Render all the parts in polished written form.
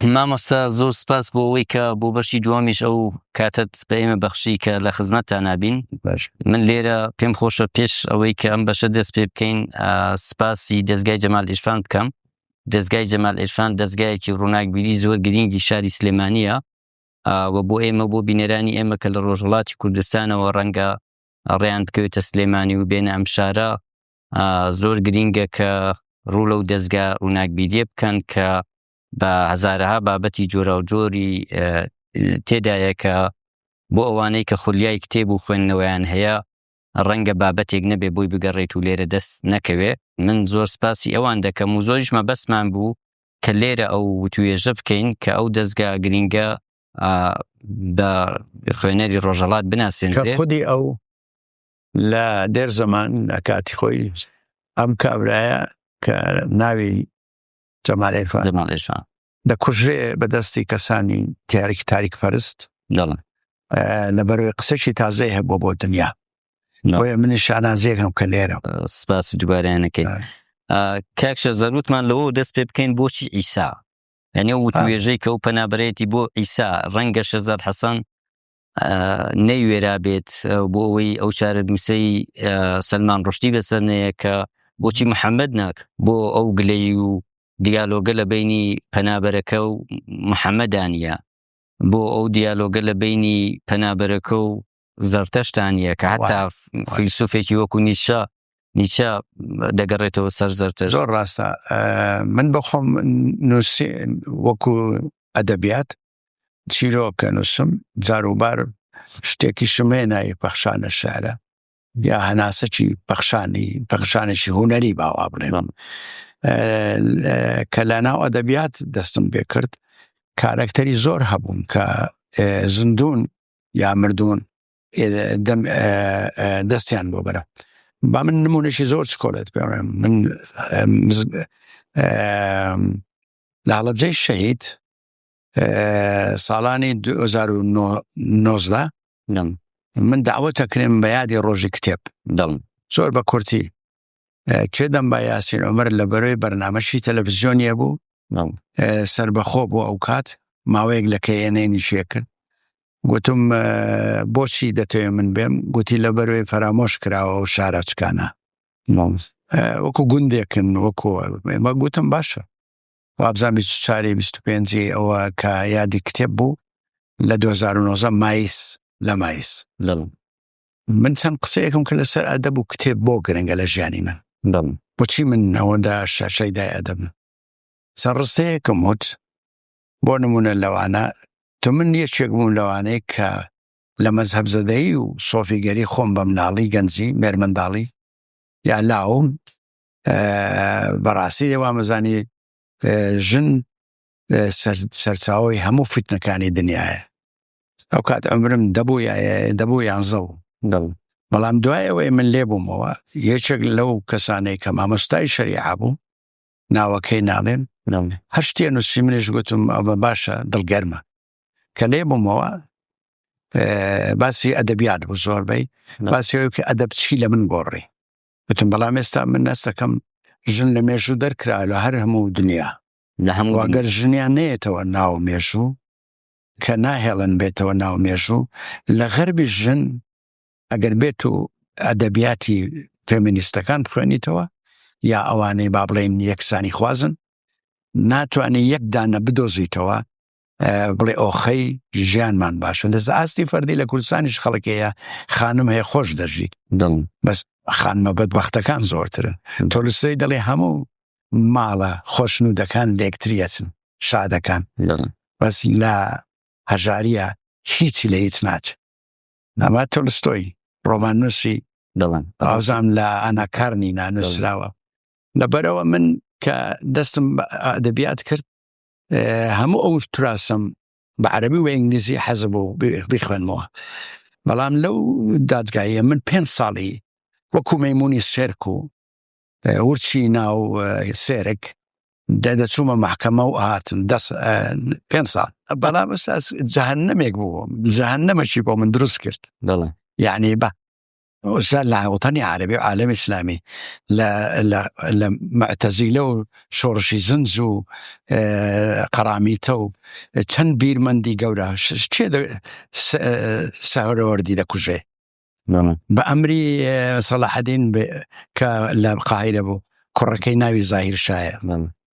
مامۆستا زۆر سپاس بۆ ئەوەی کە بۆ بەشی دووەمیش ئەو کاتت بە ئێمە بەخشی کە لە خزمەتتان نابین. من لێرە پێم خۆشە پێش ئەوەی کە ئەم بەشە دەست پێ بکەین سپاسی دەستگای جەمال عیرفان بکەم. دەستگای جەمال عیرفان دەستگایەکی ڕووناکبیری زۆر گرنگی شاری سلێمانیە و بۆ ئێمە بۆ بینەرانی ئێمە کە لە ڕۆژهەڵاتی کوردستانەوە ڕەنگە ڕێیان بکەوێتە سلێمانی و بێنە ئەم شارە زۆر گرنگە کە ڕوو لەو دەستگا ڕووناکبیریە بکەن کە بە هەزارەها بابەتی جۆرە و جۆری تێدایە کە بۆ ئەوانەی کە خولیای کتێب و خوێندنەوەیان هەیە ڕەنگە بابەتێک نەبێ بۆی بگەڕێت و لێرە دەست نەکەوێ. من زۆر سپاسی ئەوان دەکەم و زۆریشمە بەسمان بوو کە لێرە ئەو وتوێژە بکەین کە ئەو دەستگا گرنگە بە خوێنەری ڕۆژهەڵات بناسێنرێ. خودی ئەو لە دێر زەمان لە کاتی خۆی ئەم کابرایە کە ناوی جەمال عیرفان دەکوژێ بەدەستی کەسانی تاریک پەرست لەبەرەوەی قسەی تازەی هەبوو بۆ دنیا. بۆیە منیش شانازێکم کە لێرە. سپاسی دووبارەیانەکەی. کاکشە زەروتمان لەوە دەست پێ بکەین بۆچی ئیسا، یعنی ئەو وتوێژەی کە ئەو پەنابەرێتی بۆ ئیسا ڕەنگە شێزاد حەسەن نەیوێرا بێت بۆ ئەوەی ئەو چارە دووسەی سەلمان ڕۆشتی بەسەر نەیە کە بۆچی محەممەد ناک بۆ ئەو گلەی و دیالۆگە لە بینی پەنابەرەکە و محەممەدانە، بۆ ئەو دیالۆگە لە بینی پەنابەرەکە و زەرتەشتانە کە حتا فیلسوفێکی وەکو نیچە دەگەڕێتەوە سەر زەرتەشت. زۆر ڕاستە. من بەخۆم وەکو ئەدەبیات چیرۆکە نووسم جاروبار شتێکی شمێنایی پەخشانە شارە یا هەناسەکی پەخشانێکی هونەری باوا بڵێم کە لە ناو ئەدەبیات دەستم پێ کرد. کارەکتەری زۆر هەبوون کە زندون یا مردوون دەستیان بۆ بەرە. با من نمونەشی زۆر چکۆڵێت پێڵێم. من لە هەڵەبجەی شەهید ساڵانی 2019 من داوەتەکرێم بە یادی ڕۆژی کتێب زۆر بە کورتی کێدەم با یاسین عومەر لە بەرەوەی بەرنامەشی تەلەڤیزیۆنیە بوو سەربەخۆ بوو ئەو کات ماوەیەک لە کەیەنێنی شێ کرد. گوتم بۆچی دەتەوێت من بێم؟ گوتی لە بەرەوەی فەرامۆش کراوە و شارە چکانە وەکو گوندێکن وەکو ئێمە. گوتم باشە. وابزان 24-25 ئەوە کە یادی کتێب بوو لە 2019 مایس لە مایس. من چەند قسەیەکم کە لەسەر ئەدەب و کتێب بۆ گرنگە لە ژیانی من. بۆچی من ئەوەندا شەیدای ئەدەبم؟ چەند ڕستەیەکم وت بۆ نمونە لەوانە تو من یەکێک بووم لەوانەیە کە لە مەزهەب زەدەیی و سۆفیگەری خۆم بە مناڵی گەنجی مێرمەنداڵی یا لاوم بەڕاستی دەوامەزانی ژن سەرچاوی هەموو فیتنەکانی دنیاە. ئەو کات ئەمرم دەبوو 11 بەڵام دوایەوەی من لێبوومەوە یەکێک لەو کەسانەی کە مامۆستای شەریعە بوو ناوەکەی ناڵێن هەر شتێ نووسی منیش گوتم ئەوە باشە دڵگەرمە کە لێبوومەوە باسی ئەدەبیات بوو زۆربەی باسی ئەوکە ئەدەب چی لە من گۆڕی. گوتم بەڵام ئێستا من نەستەکەم ژن لە مێژوو دەرکرا لە هەر هەموو دنیا واگەر ژنیان نەیەتەوە ناو مێژوو کە ناهێڵن بێتەوە ناو مێژوو لە غەربی ژن ئەگەر بێت و ئەدەبیاتی فێمینیستەکان بخوێنیتەوە یا ئەوانەی با بڵێن یەکسانی خوازن ناتوانێت یەک دانە بدۆزیتەوە بڵێ ئۆخەی ژیانمان باشە. لەزە ئاستی فەردی لە کوردستانیش خەڵکەیە خانم هەیە خۆش دەژی بەس خانمە بەدبەختەکان زۆرترن. تۆلستۆی دەڵێ هەموو ماڵە خۆشنودەکان لێکتریەچن شادەکان بەس لە هەژاریە هیچی لە هیچ ناچ. ئەمە تۆلستۆی ڕۆماننووسی ئازام لە ئاناکارنی نانووسراوە. لەبەرەوە من کە دەستم ئەدەبیات کرد هەموو ئەو تراسم بە عەرەبی و ئینگلیزی حەزم بوو بخوێنمەوە. بەڵام لەو دادگایە من 5 ساڵی وەکو مەیمونی سێرک و ورچی ناو سێرک دەچوومە محکەمە و هاتم 5 ساڵ. بەڵام ئەساس جەهەنەمێک بوو. جەهەنەمەشی بۆ من دروست کرد. یعنی بە وزال لا وطني عربي وعالم إسلامي لا معتزلة وشورشي زنزو قراميتو تنبير مندي قورا شيء سهر وردي دا كجي بأمري صلاح الدين كالقاهرة بو كركي ناوي ظاهر شاية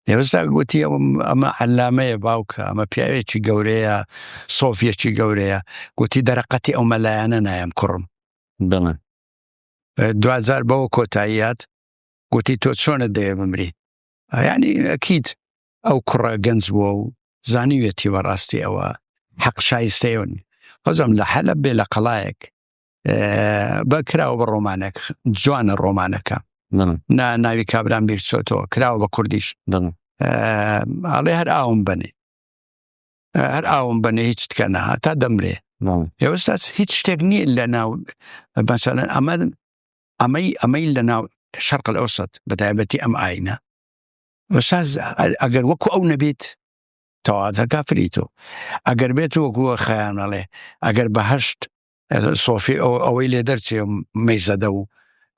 يوسا قلتي أما علامة باوك أما بيعي چي قوريا صوفيا چي قوريا قلتي درقتي أو ملايانا نايم كرم 2000 بو كوتايات قلتي تو شون دي بمري يعني أكيد أو كرة جنزبو زانيوتي وراستي أو حق شايستيون خزم لحلب لقلايك بكراو بالرومانك جوان الرومانك ناوي كابران بيرسوتو كراو بكرديش عليه هر آون بني هيتش تكنا تا دمري يا أستاذ هيتش تغني لنا مثلا أمي لنا الشرق الأوسط بدأبتي أم آينا أستاذ أقر وكو أو نبيت تواتها كافريتو أقر بيتو وكو خيان عليه أقر بهشت صوفي أو إلي درتي ميزدو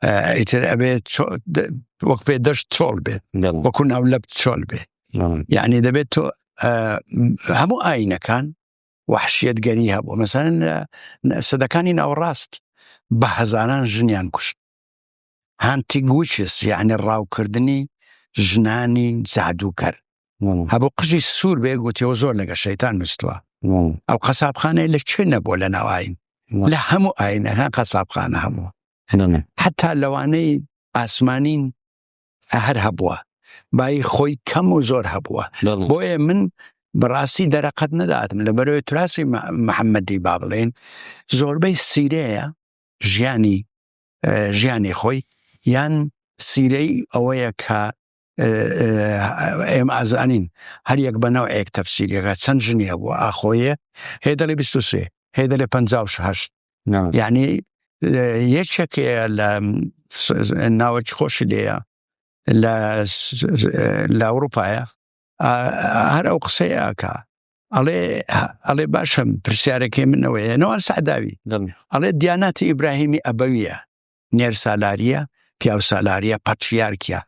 إتر أبيت وك بيدرش تشول بيت وكنا أولبت تشول بيت يعني دبيتو همو آينا كان وحشية قريها مثلا صدقاني ناو راست بحزانان جنيان كشت هانتي قوشس يعني الراو كردني جناني زعدو كر هبو قجي السور بيقوتي وزور لك الشيطان مستوى أو قصاب خانة اللي تشنب ولا نواين لا همو آينا ها قصاب خانة همو حتى لواني آسمانين هر هبوا باي خوي كم وزور هبوا بويا من براسي درقت ندات من لبروي تراسي محمدي بابلين زور بي السيرية جياني خوي يان سيري أويا كا ام ازانين هر یک بنوع تفسيري سنجني هو اخويا هذا اللي بيستوسي هذا اللي 58 يعني يشك الناوج خوش ليا لا اوروبا هر اوقسيا كا علي باشم برسيارك من نوعيه نوال سعداوي علي ديانات ابراهيمي ابويه نير سالاريا بياو سالاريا باترياركيا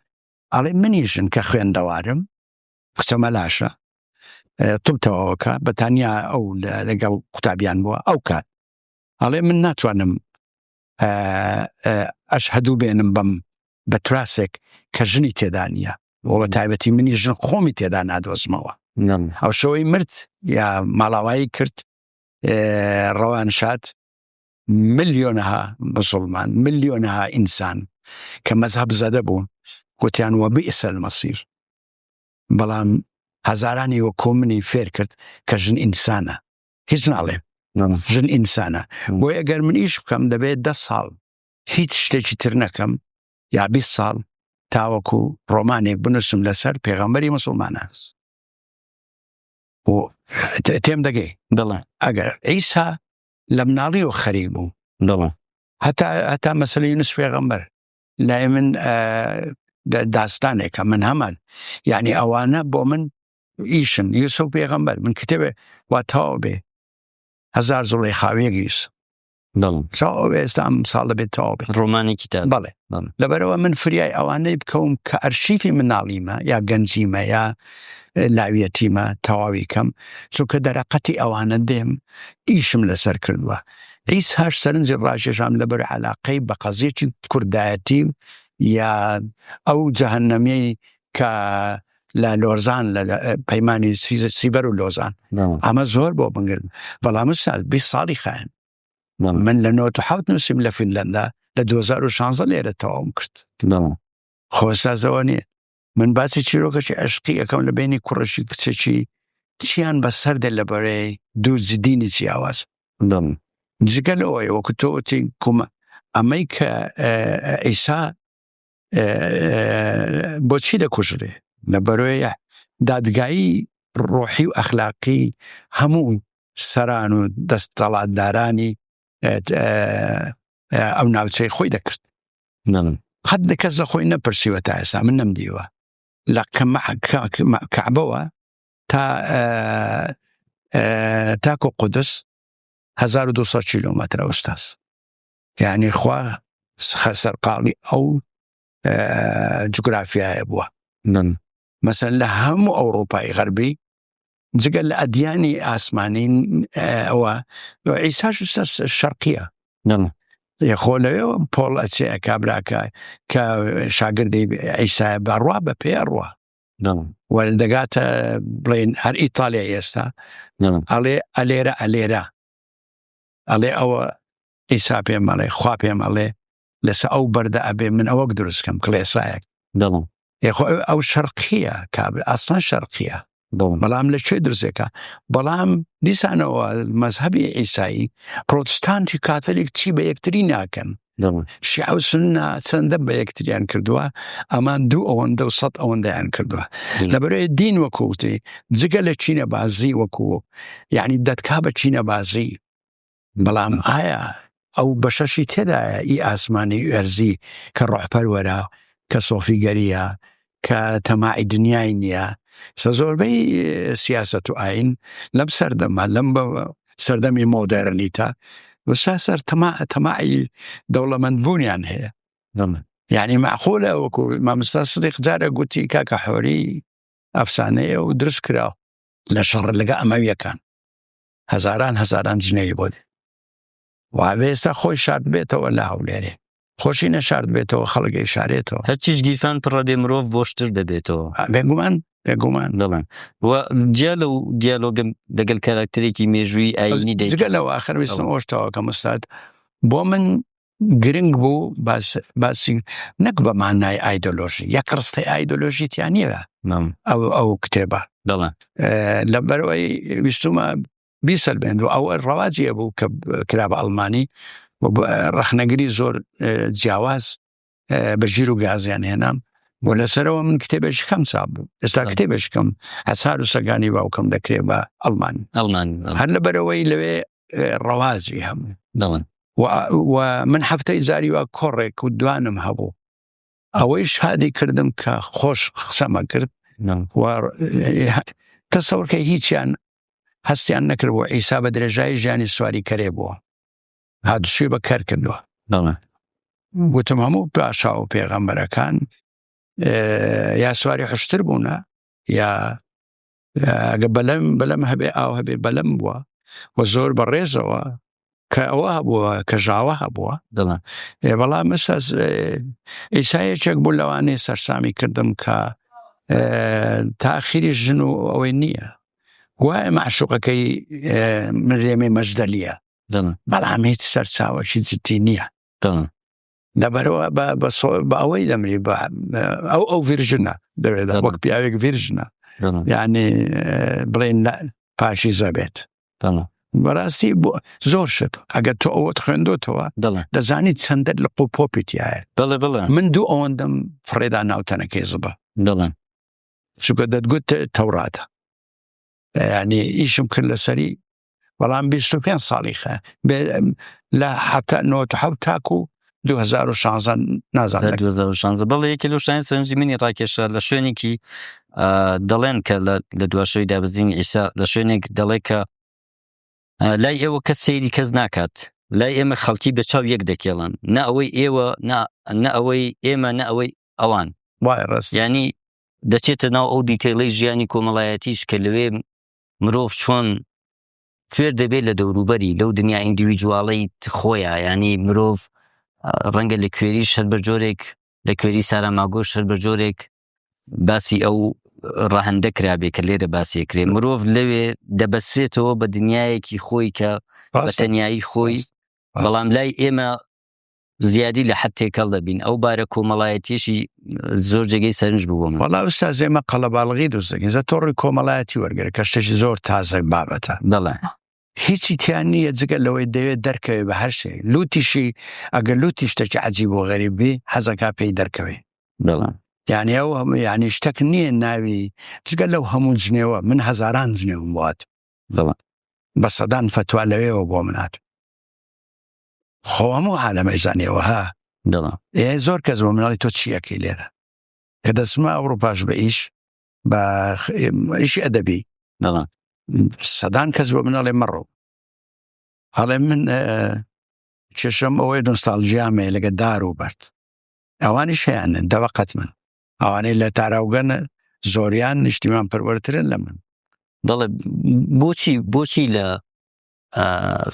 علي منيجن كخوين دوارم كتملاشا طبتوا اوكا بتانيا او لقاو قطابيان بوا اوكا علي من ناتوانم اشهدو بينم بم بتراسك كجني تدانيا وتعبتي منيجن خومي تدان ادوزموا او شوي مرت يا مالاواي كرت روانشات مليونها مسلمان مليونها انسان كمذهب زدبون قوتيان وبئس المصير بلام هزاراني وكومني فيركرت كجن إنسانة هيجن عليه جن إنسانة ويقر من إيش بكم دبيت 10 سال هيت شتيجي ترنكم يا 20 سال تاوكو روماني بنسم لسر پیغمبري مسلمانة و تيم دقي أقر عيسى لم ناليو خريبو حتى مثلا يونس پیغمبر لا من داستانك من همال يعني أوانا بومن إيشن يوسف بيغمبر من كتبه وتوبة هزار زليخاوي يجيس توبة إسلام صالة توبة روماني كتاب بله لبروا من فرياي أوانا يبكون كأرشيفي من ناليما يا جنزيما يا لاويتيما تواويكم شو كدرقتي أوانا ديم إيشم لسر كردوا عيسى هاش سرنزي الراجشام لبر علاقي بقضية كرداتي يا أو جهنمي لا لورزان لا بيماني سيبرو لوزان أما زور بو بنقل فلا مسال بيصالي خان من لأنه تحاوت نسيم لفنلندا لدوزارو شانزة ليرة توام كرت خوصا زواني من باسي چيروكا چي عشقي اكم لبيني كورشي كتشي تشيان بسر دل لبري دو زديني چي آواز نزيقال اوي وكتو اوتي كوما أميكا إيسا بوچی ده کجره لبروی دادگاهی روحی و اخلاقی همو سرانو دست طلعت دارانی او ناوچه خوی ده کرد خد کس لخوی نپرسی و تایسا من نمدیوه لکن کعبوه تاکو قدس 1200 کیلومتر استاذ يعني خواه سەرقاڵی ئەو جوگرافیایە بووە. مەسەن لە هەموو ئەوروپای غەربی جگە لە ئەدیانی ئاسمانین ئەوە عیساش شەرقیە خۆ لەوێەوە پۆڵ ئەچێ کابراکە کە شاگردی عیسایە بەڕوا بە پێ ڕوا وەردەگاتە بڵێن هەر ئیتالیا ئێستا ئەڵێ ئەلێرە ئەڵێ ئەوە ئیسا پێم ئەڵێ خوا پێم ئەڵێ لەسە ئەو بەردە ئەبێ من ئەوەک دروستکەم کڵێسایەک ئەو شەرقیە کابرا ئاسان شەرقیە بەڵام لە کوێ دروستێکە بەڵام دیسانەوە مەزهەبی ئیسایی پرۆتستانتی کاتۆلیک چی بە یەکتری ناکەن شیعە و سوننا چەندە بە یەکتریان کردووە ئەمان 200 ئەوەندەیان کردووە لەبەرەوەی دین وەکوتی جگە لە چینە بازی وەکو یعنی دەتکا بە چینە بازی بەڵام ئایا ئەو بەشەشی تێدایە ئی ئاسمانی ئەرزی کە ڕۆحپەروەرە کە سۆفیگەریە کە تەماعی دنیای نییە زۆربەی سیاسەت و ئاین لەم سەردەما لەم سەردەمی مۆدەرنیتە وسا سەر تەماعی دەوڵەمەندبوونیان هەیە یعنی معقولە وەکو مامۆستا سدیق جارە گوتی کاکە حۆری ئەفسانەیە و دروست کراوە لە شەڕ لەگە ئەمەویەکان هەزاران جنێوی بۆ وابێ ئێستا خۆی شارد بێتەوە لە هەولێرێ خۆشی نەشارد بێتەوە خەڵکی شارێتەوە هەرچیش گیرفان پڕە بێ مرۆڤ بۆشتر دەبێتەوە بێگومان دەڵێن جیا لەو دیالۆگم دەگەل کاراکتەرێکی مێژووی ئاینی جگە لەو ئاخر ویستم ئەوشتەوە کە مستاد بۆ من گرنگ بوو باسی نەک بە مانای ئایدۆلۆژی یەک ڕستەی ئایدۆلۆژیتیان نییە ئەو کتێبە لەبەرەوەی ویستومە بیسەر بێن و ئەو ڕەواجیە بوو کە کرابە ئەڵمانی ڕەخنەگری زۆر جیاواز بە ژیر و گازیان هێنام بۆ لەسەرەوە من کتێبێکی کەم چاپ بوو ئێستا کتێبێکم هەسار و سەگانی باوکەم دەکرێت بە ئەڵمانی هەر لەبەرەوەی لەوێ ڕەوازی هەموو و من هەفتەی زاریوە کۆڕێک و دوانم هەبوو ئەوەی شادی کردم کە خۆش قسەمە کرد تەسەوڕکە هیچیان هەستیان نەکرد بۆ عیسا بە درێژایی ژیانی سواری کەرێ بووە هادوشوی بە کەر کردووە گوتم هەموو پاشا و پێغەمبەرەکان یا سواری حشتر بوونە یا بەلەم هەبێ ئاو هەبێ بەلەم بووە و زۆر بەڕێزەوە کە ئەوە هەبووە کە ژاوە هەبووە بەڵام ئێستاس ئیسایەکێک بوو لەوانەیە سەرسامی کردم کە تاخیری ژن و ئەوەی نییە وایە معشوقەکەی مرێمێ مەژدەلیە بەڵام هیچ سەرچاوەشی جدی نییە لەبەرەوە بە ئەوەی دەمری ئەو ڤیرژنە دەوێت وەک پیاوێک ڤیرژنە یعنی بڵێن پاشی زەبێت بەڕاستی زۆر شت ئەگەر تۆ ئەوەت خوێندۆتەوە دەزانی چەندە لە قوپۆپیتیایە من دوو ئەوەندەم فڕێدا ناوتەنەکەی زبە چونکە دەتگوت تەوراتە یعنی ئیشم کرد لەسەری بەڵام 25 ساڵی خە لە 1970 تاکو 2016 نازانم 2016 بەڵێ یەکێ لەو شتانی سەرنجی منی ڕاکێشە لە شوێنێکی دەڵێن کە لە دواشەوەی دابەزینی ئیسا لە شوێنێک دەڵێ کە لای ئێوە کەس سەیری کەس ناکات لای ئێمە خەڵکی بە چاو یەک دەکێڵن نە ئەوەی ئێوە نە ئەوەی ئێمە نە ئەوەی ئەوان یعنی دەچێتە ناو ئەو دیتەیڵەی ژیانی کۆمەڵایەتیش کە لەوێ مرۆڤ چۆن کوێر دەبێت لە دەوروبەری لەو دنیا ئیندیویدواڵەی خۆیە ینی مرۆڤ ڕەنگە لە کوێریش هەر بە جۆرێک لە کوێری ساراماگۆش هەر بە جۆرێک باسی ئەو ڕاهەندە کرابێ کە لێرە باسیەکرێ مرۆڤ لەوێ دەبەسێتەوە بە دنیایەکی خۆی کە بە تەنیایی خۆی بەڵام لای ئێمە زیادی لە حەد تێکەڵ دەبین ئەو بارە کۆمەڵایەتیشی زۆر جێگەی سەرنج بوو من وەڵا ئوستاز ئێمە قەڵەباڵغی دروستەکەین زە تۆڕی کۆمەڵایەتی وەرگرە کە شتێکی زۆر تازە بابەتە دەڵێ هیچی تیان نییە جگە لەوەی دەوێت دەرکەوێ بە هەر شێ لوتیشی ئەگەر لوتی شتێکی عەجیب و غەریبی حەزەکا پێی دەرکەوێ یعنی ئەو هەموو یعنی شتێک نییە ناوی جگە لەو هەموو جنێوە من هەزاران جنێوم وات بە سەدان فتوا لەوێەوە بۆ منات خۆ هەموو عالەمەی زانیەوە ها زۆر کەس بۆ مناڵی تۆ چیەکەی لێرە کە دەسمە ئەوڕۆپاش بە ئیش بە ئیشی ئەدەبی سەدان کەس بۆ مناڵێ مەڕۆ هەڵێ من کێشەم ئەوەی نۆستالژیامێ لەگە دار و بەرد ئەوانیش هەیەن دەوەقەت من ئەوانەی لە تاراوگەنە زۆریان نیشتیمان پەروەرترن لە من. دەڵێ بۆچی لە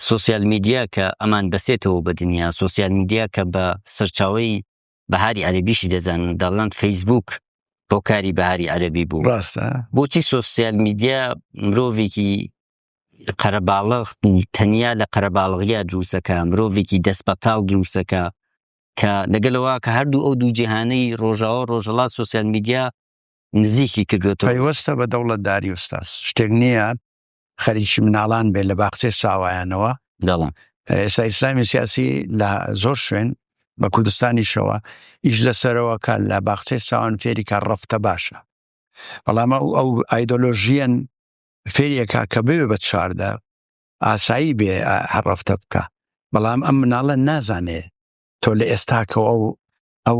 سوسیال میدیا کە ئەمان دەسێتەوە بە دنیا، سوسیال میدیا کە بە سەرچاوەی بەهاری عەرەبیشی دەزانن، دەڵێن فەیسبوک بۆ کاری بەهاری عەرەبی بوو. ڕاستە بۆچی سوسیال میدیا مرۆڤێکی قەرەباڵغ تەنیا لە قەرەباڵغیا دروستەکە، مرۆڤێکی دەستبەتاڵ دروستەکە کە لەگەلەوە کە هەردوو ئەو دوو جیهانەی ڕۆژاوە ڕۆژەڵات سوسیال میدیا نزیکی کردوێتەوە. پەیوەستە بە دەوڵەتداری ئوستاس، شتێک نییە خەریکی مناڵان بێت لە باخچەی ساوایانەوە. دەڵێن ئێستا ئیسلامی سیاسی لە زۆر شوێن بە کوردستانیشەوە ئیش لەسەرەوە کە لە باخچەی ساوان فێری کە ڕەفتە باشە، بەڵام ئەو ئایدۆلۆژیەن فێریەکە کە بێ بە چاردە ئاسایی بێ هەڕەفتە بکە، بەڵام ئەم مناڵە نازانێ تۆ لە ئێستاکەوە ئەو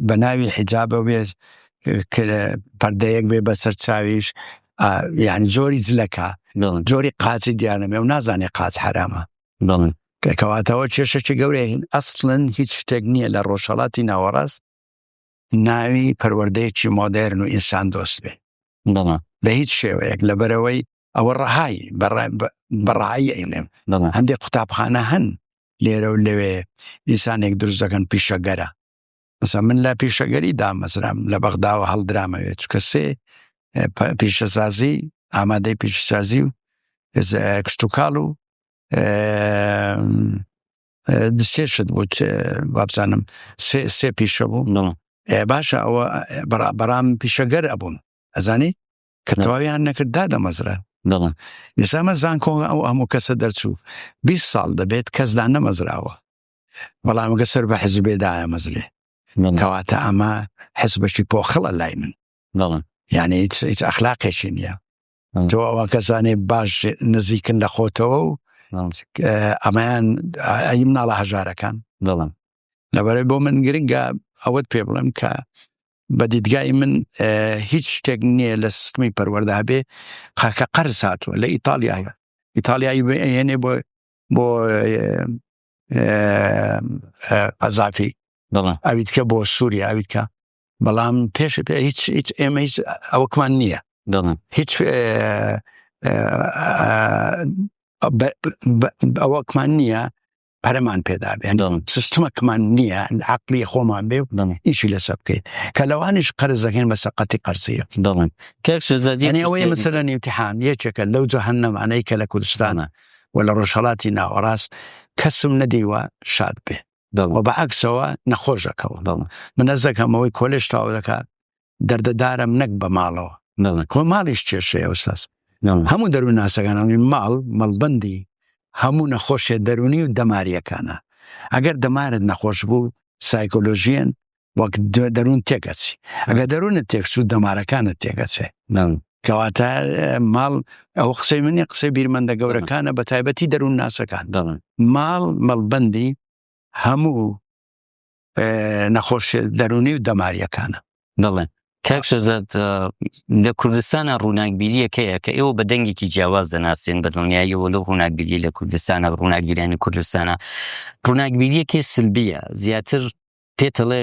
بە ناوی حیجابە بێ پەردەیەک بێ بەسەر چاویش، یعنی جۆری جلەکە جۆری قاچی دیارنەمێ و نازانێ قاچ حرامە. کەواتەوە کێشەی گەورەیە ئەسڵن هیچ شتێک نییە لە ڕۆژهەڵاتی ناوەڕاست ناوی پەروەردەیەکی مۆدێرن و ئینسان دۆست بێ بە هیچ شێوەیەک، لەبەرەوەی ئەوە ڕەهایی بەڕایی ئەیڵێم هەندێک قوتابخانە هەن لێرە و لەوێ ئینسانێک دروست دەکەن پیشەگەرە. مثلا من لە پیشەگەری دامەزرام لە بەغداوە هەڵدرامەوێت چکە سێ پیشەسازی ئامادەی پیشەسازی و کشتتوکاڵ و دستێشت بوت بابزانم سێ پیشە بوو. باشە ئەوە بەرام پیشەگەر ئەبوون ئەزانی کە تەواویان نەکرد دادەمەزرە. ئێستا مەزان کۆ ئەو هەموو کەسە دەرچوو 20 ساڵ دەبێت کەسدان نەمەزراوە، بەڵام گە سەر بە حزبێدایە مەزرێ، کەواتە ئەمە حزبەکی پۆخڵە لای من، یعنی هیچ ئەخلاقێکی نییە. تۆ ئەوە کەسانێ باش نزیکن لە خۆتەوە و ئەمەیان ئەی مناڵە هەژارەکان. لەبەرەوەی بۆ من گرنگە ئەوەت پێ بڵێم کە بە دیدگای من هیچ شتێک نییە لە سیستمی پەروەردە بێ خاکە قەرز هاتووە لە ئیتالیایی هێنێ بۆ قەزافی ئەویت کە بۆ سووریا ئەویت کە، بەڵام پێش هیچ ئێمە هیچ ئەوەکمان نییە، هیچ ئەوەکمان نییە پەرەمان پێدا بێن، سیستمەکمان نییە عەقلی خۆمان بێ ئیشی لەسەر بکەیت کە لەوانش قەرز دەکەین بە سەقەتی قەرزیە. یعنی ئەوەیە مەسەلەن ئیمتیحان یەکێکە لەو جەهەنەمانەی کە لە کوردستانە و لە ڕۆژهەڵاتی ناوەڕاست کەسم نەدیوە شاد بێ و بەعەکسەوە نەخۆشەکەوە. من ئەز دەکەمەوەی کۆلێژ تاو دەکات دەردەدارم نەک بە ماڵەوە، کۆ ماڵیش کێشەیە ئەوستاس، هەموو دەروون ناسەکانانی مەڵبەندی هەموو نەخۆشیە دەرونی و دەماریەکانە. ئەگەر دەمارت نەخۆش بوو سایکۆلۆژیەن وەک دەروون تێکەچی، ئەگەر دەروونت تێکچوو دەمارەکانت تێکەچێ، کەواتە ماڵ ئەو قسەی منی قسەی بیرمەندە گەورەکانە بە تایبەتی دەروون ناسەکان. ماڵ مەڵبەندی هەموو نەخۆشیە دەرونی و دەماریەکانە. کاکشەزاد لە کوردستانە ڕووناکبیریەکەیە کە ئێوە بە دەنگێکی جیاواز دەناسێن بە دڵنیاییەوە لەو ڕووناکبیری لە کوردستانە ڕووناکبیریانی کوردستانە ڕووناکبیریەکەی سلبیە، زیاتر پێتەڵێ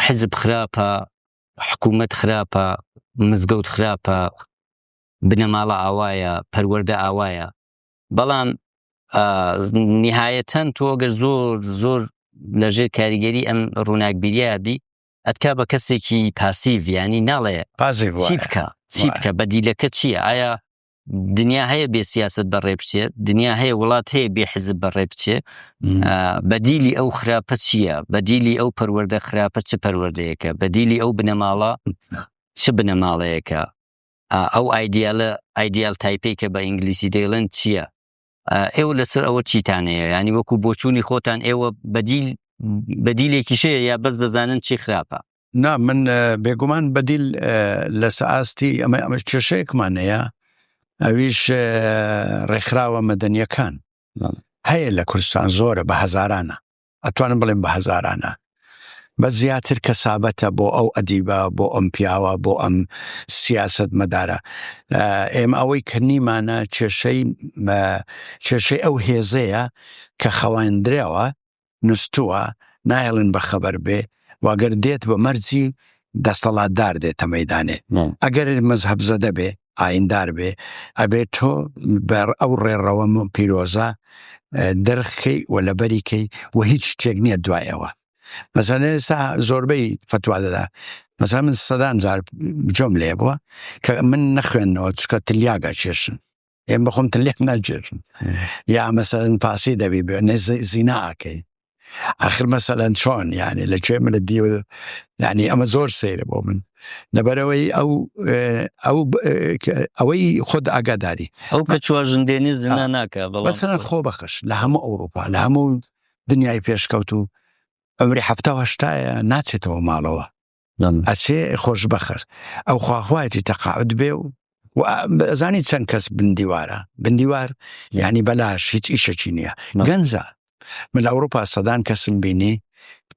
حزب خراپە، حکوومەت خراپە، مزگەوت خراپە، بنەماڵە ئاوایە، پەروەردە ئاوایە، بەڵام نهایەتەن تۆ ئەگەر زۆر لەژێر کاریگەری ئەم ڕووناکبیریە بی ئەتکا بە کەسێکی پاسیڤ، ینی ناڵێ چی بکە بەدیلەکە چییە؟ ئایا دنیا هەیە بێ سیاست بەڕێ بچێ، دنیا هەیە وڵات هەیە بێ حزب بەڕێ بچێ، بەدیلی ئەو خراپە چییە؟ بەدیلی ئەو پەروەردە خراپە چ پەروەردەیەکە؟ بەدیلی ئەو بنەماڵە چ بنەماڵەیەکە؟ ئەو ئایدیال تایپەی کە بە ئینگلیسی دەیڵێن چییە؟ ئێوە لەسەر ئەوە چیتانەیە؟ ینی وەکو بۆچوونی خۆتان ئێوە بەدیلێکی شەیە یا بەس دەزانن چی خراپە؟ نا من بێگومان بەدیل لە سەئاستی ئەمە کێشەیەکمانەیە، ئەویش ڕێکخراوە مەدەنیەکان هەیە لە کوردستان، زۆرە بە هەزارانە، ئەتوانم بڵێم بە هەزارانە، بە زیاتر کەسابەتە بۆ ئەو ئەدیبە بۆ ئەم پیاوە بۆ ئەم سیاست مەدارە ئێمە ئەوەی کردنیمانە کێشەی ئەو هێزەیە کە خەواندرێەوە نووسووە نایڵن بە خەبەر بێ واگەر دێت بە مەرجی دەسەڵاتدار دێتە مەیدانێ ئەگەر مەزهەب زەدە بێ ئایندار بێ ئەبێت تۆ بەر ئەو ڕێڕەوە پیرۆزە دەرخکەی و لەبەریکەی و هیچ شتێک نییە دوایەوە مەسەلەن ئێستا زۆربەی فتوا دەدا مەسەلەن من سەدان جار جۆم لێ بووە کە من نەخوێنەوە چکە تلیاگە چێشن ئێمە بەخۆم تلیاک ناچێشن یا مەسەلەن پاسی دەبی بێ زینا ئاکەی آخر مەسەلەن چۆن یعنی لەکوێ منە دیوە یعنی ئەمە زۆر سەیرە بۆ من لەبەرەوەی ئەوەی خۆت ئاگاداری ئەو کە چواژندێنی زینا ناکە مەسەلەن خۆ بەخش لە هەموو ئەوروپا لە هەموو دنیای پێشکەوت و ئەمری 1970 ناچێتەوە ماڵەوە ئەچێ خۆش بەخر ئەو خواخوایەتی تەقاعد بێ و ئەزانی چەند کەس بندیوار یعنی بەلاش هیچ ئیشەکی نییە گەنجە من لە ئەوروپا سەدان کەسم بینی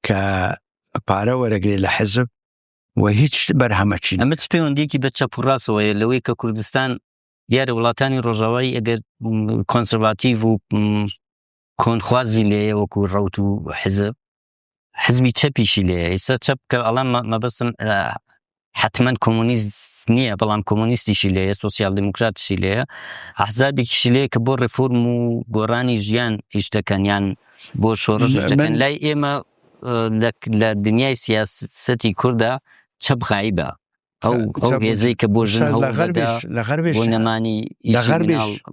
کە پارە وەرەگرێ لە حزب و هیچ بەرهەمەچی ئەمە چ پەیوەندیەکی بە چەپڕاستەوەیە لەوەی کە کوردستان دیارە وڵاتانی ڕۆژاوایی ئەگەر کۆنسەرواتیڤ و کۆنخوازی لێیە وەکو ڕەوت و حزبی چەپیشی لێیە ئێستا چەپ کە ئەڵام مەبەستم حتمما کۆمونیست نییە بەڵام کۆمونیستیشی لێیە سۆسیال دموکراتشی لێیە ئەحزابێکیشی لێیە کە بۆ ڕێفۆرم و گۆڕانی ژیان هیچ دەکەن یان بۆ شۆڕش دەکەن لای ئێمە لە دنیای سیاسەتی کووردا چەپ غایبە ئەو هێزەی کە بۆ ژن بۆ نەمانی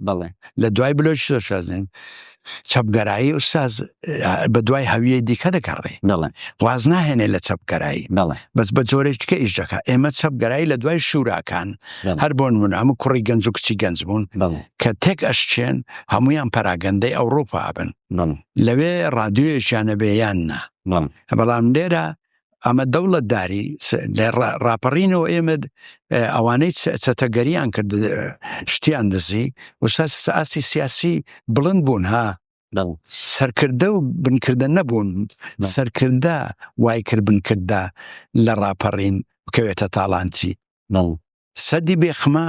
بەڵێ لە دوای بلۆچ شازێن چەپگەرایی ئوستاز بە دوای هەویەی دیکە دەکەڕێ واز ناهێنێ لە چەپگەرایی بەس بە جۆرێککە ئیش دەکات ئێمە چەپگەرایی لە دوای شوراکان هەر بۆ نمونە هەموو کوڕی گەنج و کچی گەنج بوون کە تێک ئەشچێن هەمویان پەراگەندەی ئەوڕۆپا بن لەوێ ڕادیۆیەکیانە بێ یان نا بەڵام لێرە ئەمە دەوڵەتداری لە ڕاپەڕینەوە ئێمە ئەوانەی چەتەگەریان کرد شتیان دزی وساس ئاستی سیاسی بڵند بوون ها سەرکردە و بنکردە نەبوون سەرکردە وای کرد بنکردە لە ڕاپەڕین بکەوێتە تاڵانچی سەدی بێخما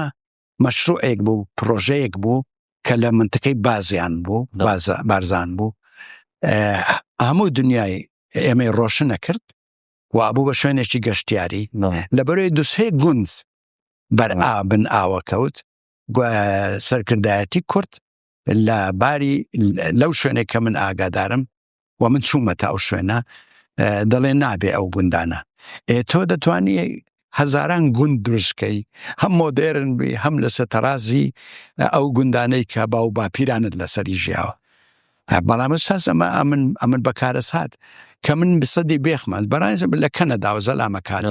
مەشروعێک بوو پرۆژەیەک بوو کە لە منتەکەی بازیان بوو بارزان بوو هەموو دنیای ئێمەی ڕۆشن نەکرد وابوو بە شوێنێکی گەشتیاری لەبەرەوەی دوسێ گوند بەرئا بن ئاوە کەوت سەرکردایەتی کورد لە باری لەو شوێنێک کە من ئاگادارم و من چوومەتە ئەو شوێنە دەڵێ نابێ ئەو گوندانە تۆ دەتوانی هەزاران گوند دروستکەی هەم مۆدێرن بی هەم لەسەر تەرازی ئەو گوندانەی کە باو باپیرانت لەسەری ژیاوە بەڵام ئێستاس ئەمن بەکارەس هات کە من بسەدی بێخمان بەڕایز لە کەنەدا زەلامە کات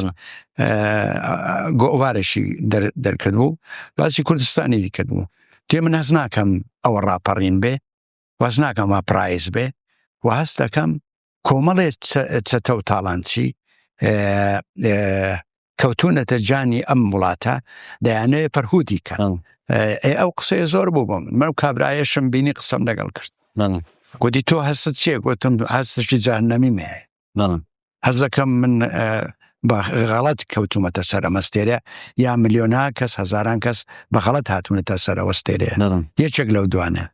گۆڤارێکی دەرکردبوو باسی کوردستانی کردبوو تێ من هەز ناکەم ئەوە ڕاپەڕین بێ واز ناکەم وا پرایز بێ و هەست دەکەم کۆمەڵێ چەتە و تاڵانچی کەوتونەتە جانی ئەم وڵاتە دەیانەوێ فەرهودی کەن ئەو قسەیە زۆر بوو بۆ من کابرایەشم بینی قسەم لەگەڵ کرد گوتی تۆ هەست چیە گوتم هەستشی جاهەنەمیمەیە هەز دەکەم من بەغەڵەت کەوتومەتە سەر ئەمەستێرە یا ملیۆنا کەس هەزاران کەس بەغەڵەت هاتوونەتە سەر ئەوەستێرەیە یەکێک لەو دوانە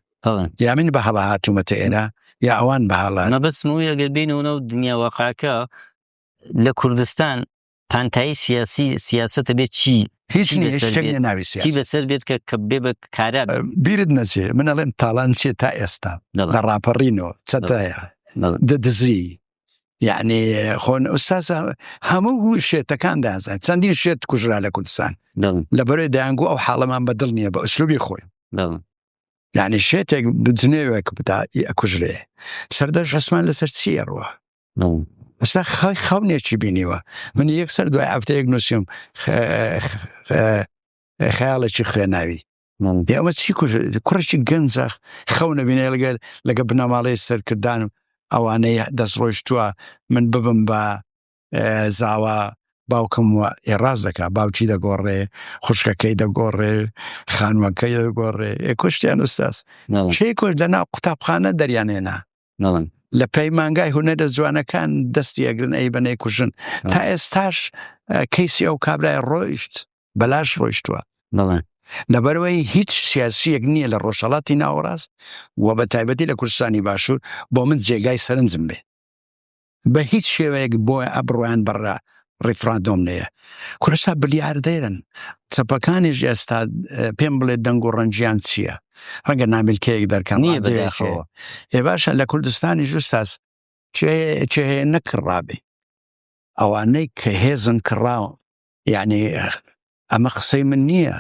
یا من بە هەڵا هاتوومەتە ئێرە یا ئەوان بە هەڵات مەبەستمەوەی ئەگەر بینەوە و دنیا واقعەکە لە کوردستان پانتایی سیاسەتە بێت چی هیچ شتێک ناوی چی بەسەر بێت کە بێ بە کارا بیرت نەچێ من ئەڵێم تاڵان چێ تا ئێستا لە ڕاپەڕینەوە چەتەیە دەدزری یعنی خۆن ئوستاز هەموو شێتەکان دازان چەندین شێت کوژرا لە کوردستان لەبەرەوەی دەیانگو ئەو حاڵەمان بەدڵ نییە بە ئوسلوبی خۆی یعنی شێتێک بجنێوێک بدا ئەکوژرێ سەردەش ئەسمان لەسەر چیە ڕوە ئەستا خەونێکی بینیوە من یەکسەر دوای هەفتەیەک نووسیم خەیاڵێکی خوێناوی ئەمە چی کوڕێکی گەنجە خەونە بینێ لەگە بنەماڵەی سەرکردانم ئەوانەی دەستڕۆیشتووە من ببم بە زاوە باوکم ئێڕاز دەکا باوکی دەگۆڕێ خوشکەکەی دەگۆڕێ خانوەکەی دەگۆڕێ کوشتیان ئوستاز شەی کۆش لەناو قوتابخانە دەریانێنا لە پەیمانگای هونەرە جوانەکان دەستی ئەگرن ئەی بەنەی کوژن تا ئێستاش کەیسی ئەو کابرای ڕۆیشت بەلاش ڕۆیشتووە لەبەرەوەی هیچ سیاسیەک نییە لە ڕۆژهەڵاتی ناوەڕاست و بە تایبەتی لە کوردستانی باشوور بۆ من جێگای سەرنجم بێ بە هیچ شێوەیەک بۆ ئەبڕۆیان بەڕا ڕیفراندۆم نەیە کوردستا بلیاردێرن چەپەکانیش ئێستا پێم بڵێ دەنگ و ڕەنجیان چییە ڕەنگە ناملکەیەک دەرکەن ێ باشە لە کوردستانی ژوستاس چێ هەیە نەکڕابێ ئەوانەی کە هێزن کڕاو یعنی ئەمە قسەی من نییە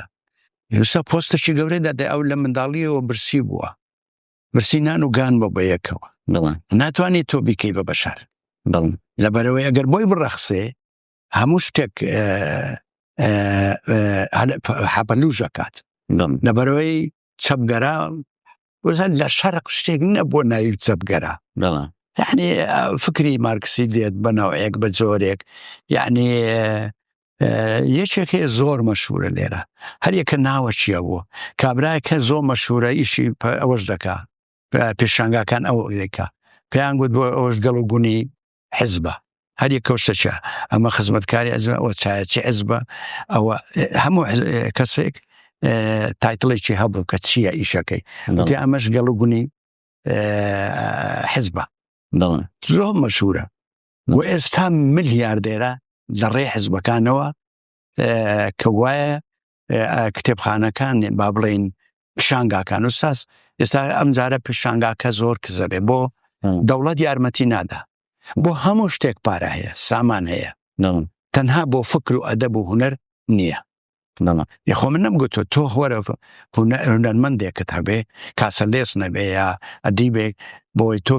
وستا پۆستێکی گەورەی دەدە ئەو لە منداڵیەوە برسی بووە برسی نان و گان بە یەکەوە ناتوانێت تۆ بیکەی بە بەشار لەبەرەوەی ئەگەر بۆی بڕەخسێ هەموو شتێک حەپەلوژەکات لەبەرەوەی چەپگەرا لە شەرق شتێک نەبووە ناوی چەپگەرا یعنی فکری مارکسی دێت بەناوەیەک بە جۆرێک یعنی یەکێک هەیە زۆر مەشهورە لێرە هەر یەکە ناوە چییە بووە کابرایەکە زۆر مەشهورە ئیشی ئەوەش دەکا پێشانگاکان ئەو دەکا پێیان گوت بۆ ئەوەش گەڵ و گونی حزبە هەر یەکەوشتەچە ئەمە خزمەتکاری ئەوە چایەتی حزبە ئەوە هەموو کەسێک تایتڵێکی هەبوو کە چییە ئیشەکەی پێ ئەمەش گەڵ و گونی حزبە زۆر مەشهورە و ئێستا ملیاردێرە لە ڕێ حزبەکانەوە کە وایە کتێبخانەکان با بڵێن پیشانگاکان وساس ئێستا ئەم جارە پیشانگاکە زۆر کزەبێ بۆ دەوڵەت یارمەتی نادا بۆ هەموو شتێک پارە هەیە سامان هەیە تەنها بۆ فکر و ئەدەب و هونەر نییە یخۆ من نەمگوتۆ تۆ وەرە هونەرمەندێکت هەبێ کاسە لێس نەبێ یا ئەدیبێک بۆی تۆ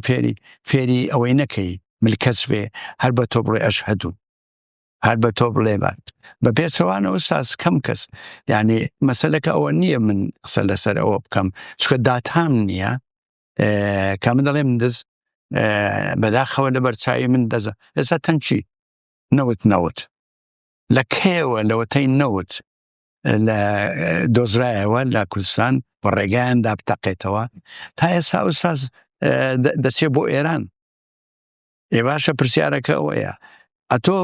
فێری ئەوەی نەکەی ملکەس بێ هەر بە تۆ بڵێ ئەشهەدو هەر بە تۆ بڵێ بات بە پێچەوانە ئوستاس کەم کەس یعنی مەسەلەکە ئەوە نییە من قسە لەسەر ئەوە بکەم چکە داتام نییە کە من دەڵێ من دەست بەداخەوە لە بەرچاوی من دەزە ئێستا تەنچی نەوت لە کێوە لەوەتەی نەوت لە دۆزرایەوە لە کوردستان بە ڕێگایاندا بتەقێتەوە تا ئێستا ئوستاس دەچێ بۆ ئێران ئێ باشە پرسیارەکە ئەوەیە ئەتۆ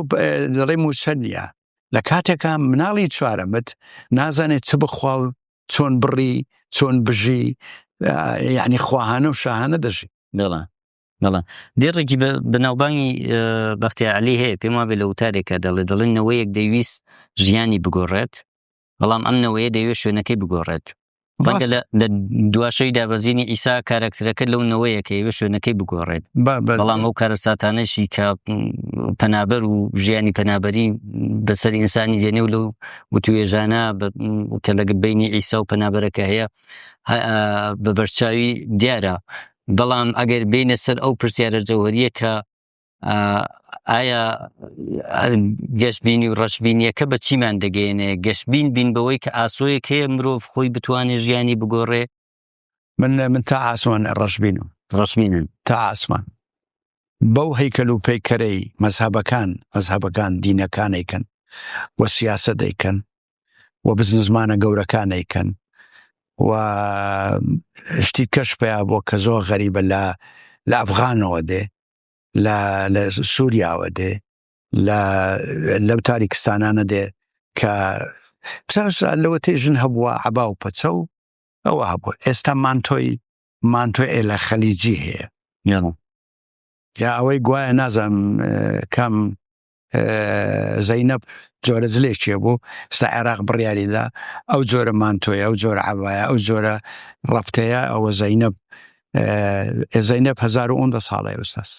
لەڕێ موسە نیە لە کاتێکە مناڵی چوارەمت نازانێت چ بخوا و چۆن بڕی چۆن بژی یعنی خواهانە و شاهانە دەژی دێڕێکی بەناوبانگی بەختیارعەلی هەیە پێم وابێ لە وتارێکە دەڵێن نەوەیەک دەیویست ژیانی بگۆڕێت بەڵام ئەم نەوەیە دەیوێت شوێنەکەی بگۆڕێت ڕەنگە لە دواشەی دابەزینی ئیسا کارکتەرەکە لەو نەوەیە کە ئێوە شوێنەکەی بگۆڕێت بەڵام ئەو کارە ساتانەشی کە پەنابەر و ژیانی پەنابەری بەسەر ئینسانی دێنێ و لەو وتوێژانە کە لە بینی ئیسا و پەنابەرەکە هەیە بە بەرچاوی دیارە بەڵام ئەگەر بینە سەر ئەو پرسیارە جەوهەریە کە ئایا گەشتبینی و ڕەشبینیەکە بە چیمان دەگەێنێ گەشتبین بین بەوەی کە ئاسۆیەک هەیە مرۆڤ خۆی بتوانێت ژیانی بگۆڕێ من تا ئاسمان ڕەشبینم تا ئاسمان بەو هەیکەل و پەیکەرەی مەزهەبەکان دینەکانەیکەن و سیاسەتەیکەن و بزنزمانە گەورەکانەیکەن و شتی کەش پێیا بۆ کە زۆر غەریبە لە ئەفغانەوە دێ لە سووریاوە دێ لەو تاریکستانانە دێ کە لەوە تێژن هەبووە عەبا و پەچە و ئەوە هەبوو ئێستا مانتۆی ئێلە خەلیجی هەیە یا ئەوەی گوایە نازانم کام زەینەب جۆرە زلێکیە بوو ستا عێراق بڕیاریدا ئەو جۆرە مانتۆیە ئەو جۆرە عەبایە ئەو جۆرە ڕەفتەیە ئەوە زەینەب 1900 ساڵی ئوستاس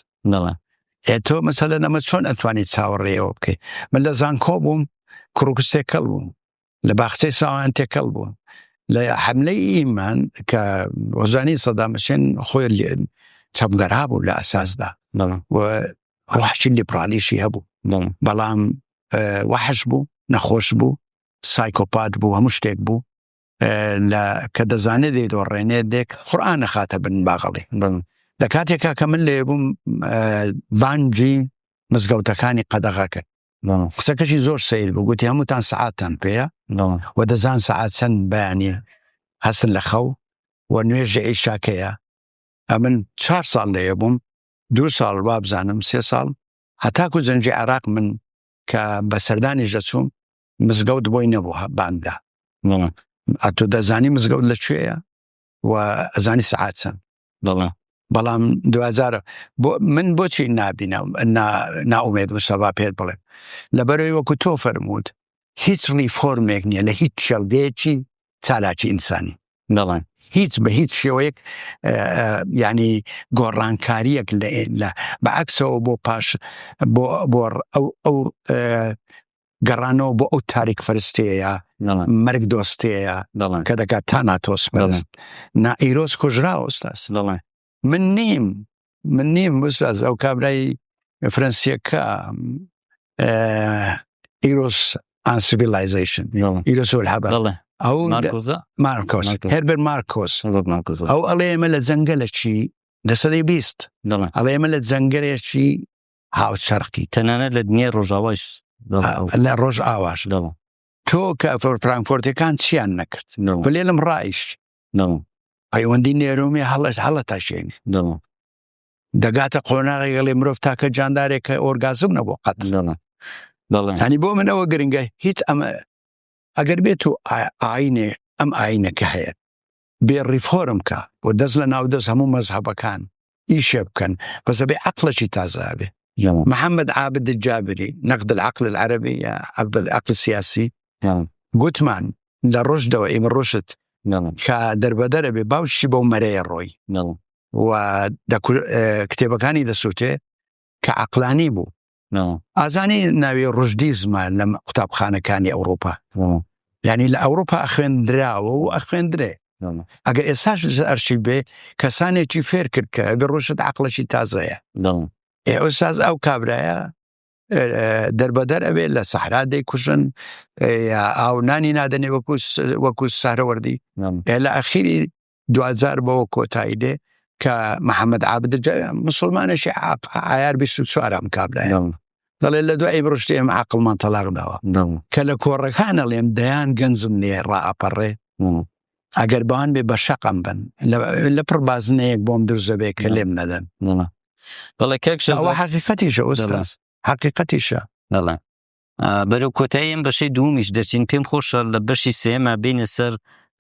تۆ مەسەلە نەمە چۆن ئەتوانیت چاوەڕێەوە بکەیت من لە زانکۆ بووم کوڕکوس تێکەڵ بووم لە باخچەی ساوان تێکەڵ بووم لە حملەی ئیمان کە وەزانی سەدام حوسێن خۆی چەپگەرا بوو لە ئەساسدا و ڕۆحی لیبرالیشی هەبوو بەڵام وەحش بوو نەخۆش بوو سایکۆپات بوو هەموو شتێک بوو کە دەزانێت دەیدۆڕێنێت دێک قورئان نەخاتە بن باغەڵی لە کاتێکا کە من لێ بووم بانجی مزگەوتەکانی قەدەغا کرد قسەکەشی زۆر سەیر بوو گوتی هەمووتان سەعاتتان پێیە و دەزان سەعات چەند بەیانیە هەستن لە خەو و نوێژی عیشاکەیە من 4 ساڵ لێ بووم 2 ساڵ وابزانم 3 ساڵ هەتاکو زەنجی عێراق من کە بە سەردانیش دەچووم مزگەوت بۆی نەبوو بانگدا ئەتۆ دەزانی مزگەوت لەکوێیە و ئەزانی سەعات چەند بەڵام 2000 من بۆچی نابینم ناومێد مستەفا پێت بڵێم لەبەرەوەی وەکو تۆ فەرمووت هیچ ریفۆرمێک نییە لە هیچ شەڵدەیەکی چالاکی ئینسانی هیچ بە هیچ شێوەیەک یعنی گۆڕانکاریەک بەعکسەوە بۆ پاش بۆ ئەو گەڕانەوە بۆ ئەو تاریک فەرستەیە مەرگ دۆستەیە کە دەکات تا ناتۆس پەرست ئیرۆز کوژراوە ئوستاز من نیم ئوستاز ئەو کابرای فەرەنسیەکە ئیرۆز ئان سیڤیلایزیشن ئیرۆز والحەضر ئەو مارکۆس هێربەر مارکۆس ئەو ئەڵێ ئێمە لە جەنگەلێکی لە سەدەی 20 ئەڵێ ئێمە لە جەنگەلێکی هاوچەرقی تەنانەت لە دنیای ڕۆژاواش لە ڕۆژ ئاواش تۆ کە فرانکفۆرتەکان چیان نەکرد بلێ لەم ڕایش پەیوەندی نێرومی هەڵە تاشێنی دەگاتە قۆناغی گەڵێ مرۆڤ تاکە جاندارێکە ئۆرگازم نەبوو قەت هەنی بۆ منەوە گرنگە هیچ ئەمە ئەگەر بێت و ئەم ئاینەکە هەیە بێ ڕیفۆرم کە و دەست لە ناودەست هەموو مەزهەبەکان ئیشێ بکەن بەسە بێ عەقڵێکی تازابێ محمد عابد الجابري نقد العقل العربي عقد العقل السياسي گوتمان لە ڕۆژدەوە ئێمە ڕۆشت کە دەربەدەرە بێ باوشی بەو مەرەیە ڕۆی و کتێبەکانی دەسووتێ کە عەقلانی بوو ئازانی ناوی ڕژدیزمە لە قوتابخانەکانی ئەوروپا یعنی لە ئەوروپا ئەخوێندراوە و ئەخوێندرێ ئەگەر ئێستاش ئەرشی بێ کەسانێکی فێر کرد کە بێ ڕۆشت عەقڵێکی تازەیە ئێستاز ئەو کابرایە دەربەدەر ئەبێ لە سەحرا دەیکوژن ئاو نانی نادەنێ وەکو سارەوەردی لە ئەخیری 2000 بەوە کۆتایی دێ کە محەممەد عابد مسلمانێکی ئایار 24 ئەم کابرایە دەڵێ لە دوای بڕشتی ئێمە عەقڵمان تەلاق داوە کە لە کۆڕەکانە لێم دەیان گەنجم نییە ڕائەپەڕێ ئەگەر بەوان بێ بە شەقم بن لە پڕ بازنەیەک بۆم درزە بێ کە لێم نەدەن ئەوە حەقیقەتیشە ئوستاز حەقیقەتیشە بەرەو کۆتاییم بەشەی دومیش دەچین پێم خۆشە لە بەشی سێمە بینە سەر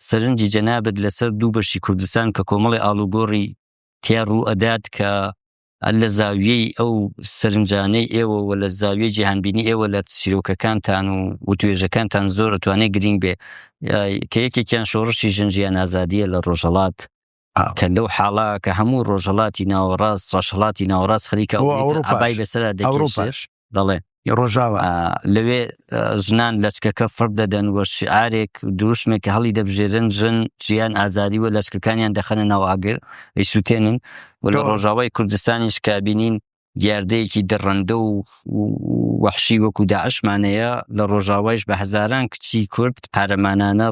سەرنجی جەنابەت لەسەر 2 بەشی کوردستان کە کۆمەڵی ئاڵوگۆڕی تیا ڕوو ئەدات کە لە زاویەی ئەو سەرنجانەی ئێوە و لە زاویەی جیهانبینی ئێوە لە چیرۆکەکانتان و توێژەکانتان زۆر ئەتوانێ گرنگ بێ کە یەکێکیان شۆڕشی ژنجیان ئازادیە لە ڕۆژهەڵات کە لەو حاڵا کە هەموو ڕۆژهەڵاتی ناوەڕاست ڕۆژهەڵاتی ناوەڕاست خەریکە ئەبای بەسەرا دەکێشێت دەڵێ ڕۆژاوە لەوێ ژنان لەچکەکە فڕ دەدەن وە شعارێک دروشمێک کە هەڵی دەبژێرن ژن ژیان ئازادی و لەچکەکانیان دەخەنە ناو ئاگر ئەیسووتێنن و لە ڕۆژاوای کوردستانیش کابینین دیاردەیەکی دڕەندە و وەحشی وەکو داعشمانەیە لە ڕۆژاوایش بە هەزاران کچی کورد پارەمانانە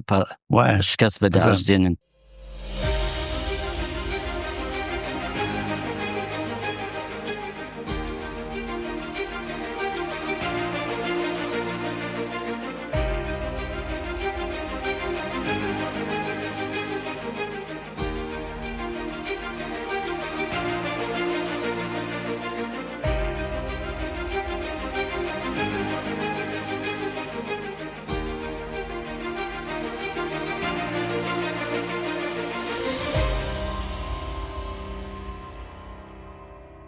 شکەست بە داعش دێنن